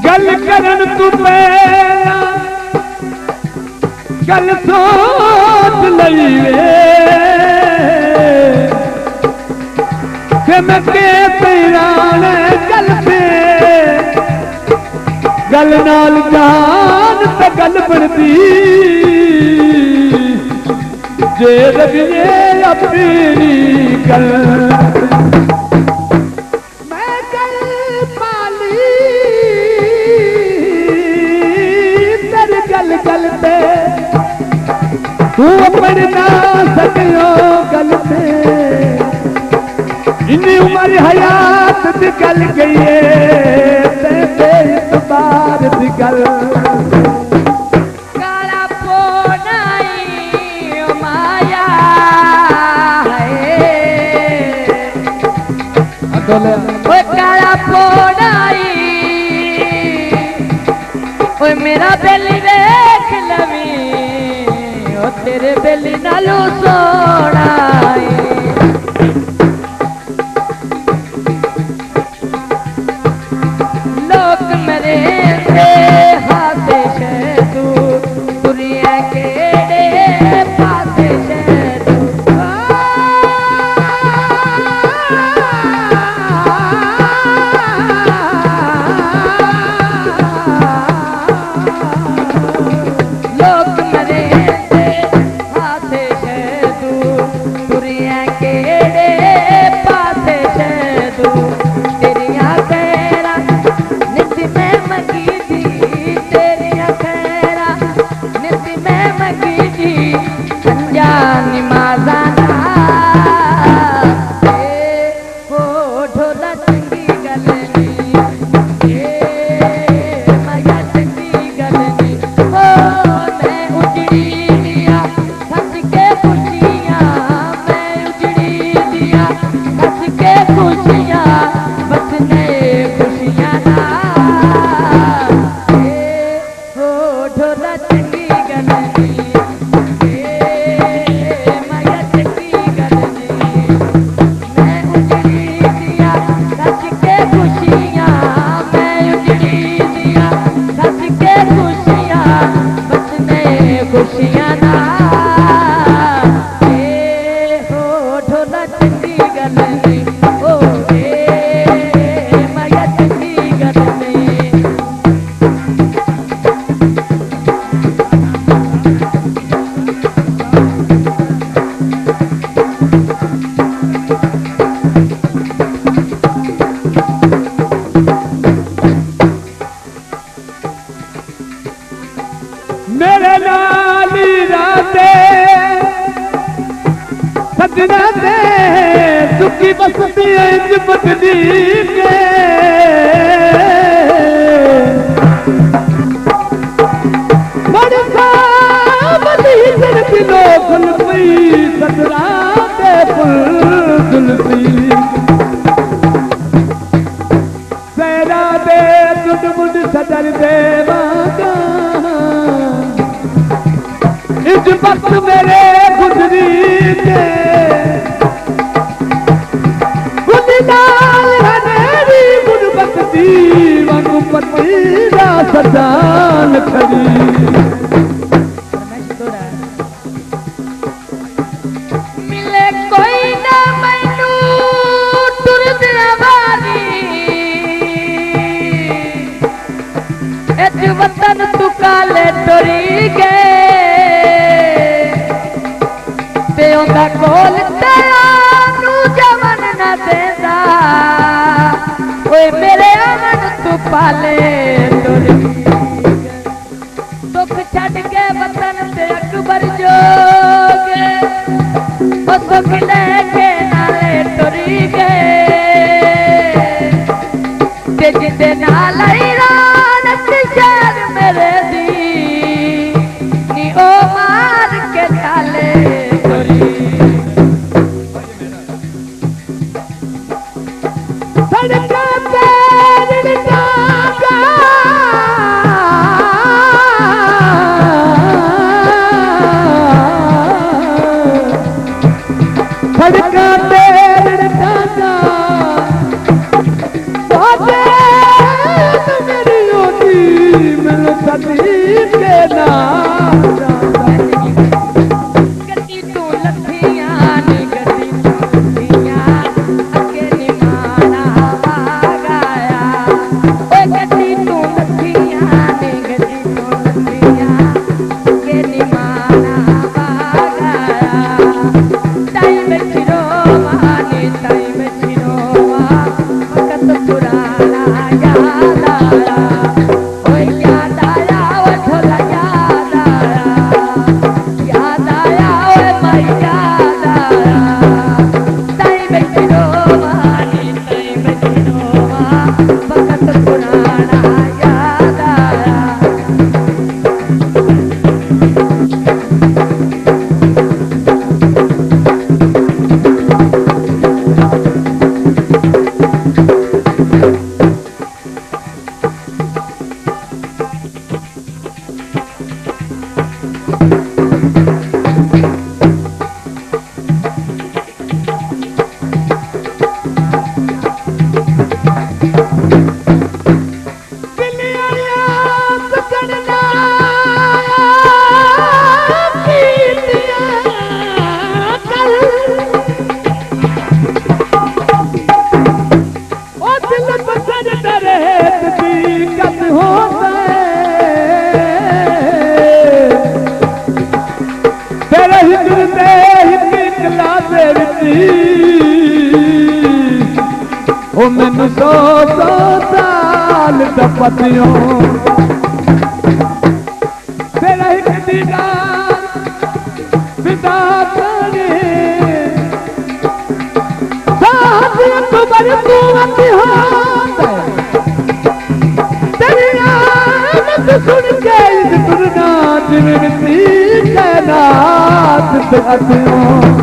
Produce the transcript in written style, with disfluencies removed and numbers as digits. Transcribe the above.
गल करन तू पहला गल सोच लई वे मैं के पैराने गल पे गल नाल जान ते गल बनती जे रबिए अपनी गल मैं गल पाली तेरी गल गल पे तू अपने ना सकियो गल पे इन्नी उम्र हयात दी गल गई है ते इतबार दी गल काला पोनाई माया है ओए काला पोनाई ओए मेरा बेली देख लवी ओ तेरे बेली नालू सोना मेरे नाली राते सजना दे सुखी बसती इंज बदली के बड़का बदी दिल किलो खुलपी सजना दे फुल जुलपी सेरा दे जुड मुड सदर देवागा इस वक्त मेरे गुजरी के गुजराल हनेरी गुरबत दीवन पतीरा सजान खड़ी मिले कोई ना मैनू टुर दिवानी इस वतन तू काले टुरी गए तेरा कोल तेरा नू जवन न देदा ओए मेरे अमन तू पाले टुरी दुख छड़ के वतन ते अकबर जोगे ओ सुख लेके नाले टुरी गए ते जिंदे नाल रानत शहर मेरे दी नी ओ मार के ताले सौ साल दपतियों तेरा एक दीदार विदा करे साथ अकबर कुवत हाथ तेरी आमद सुन के इस दुनिया में कैनात से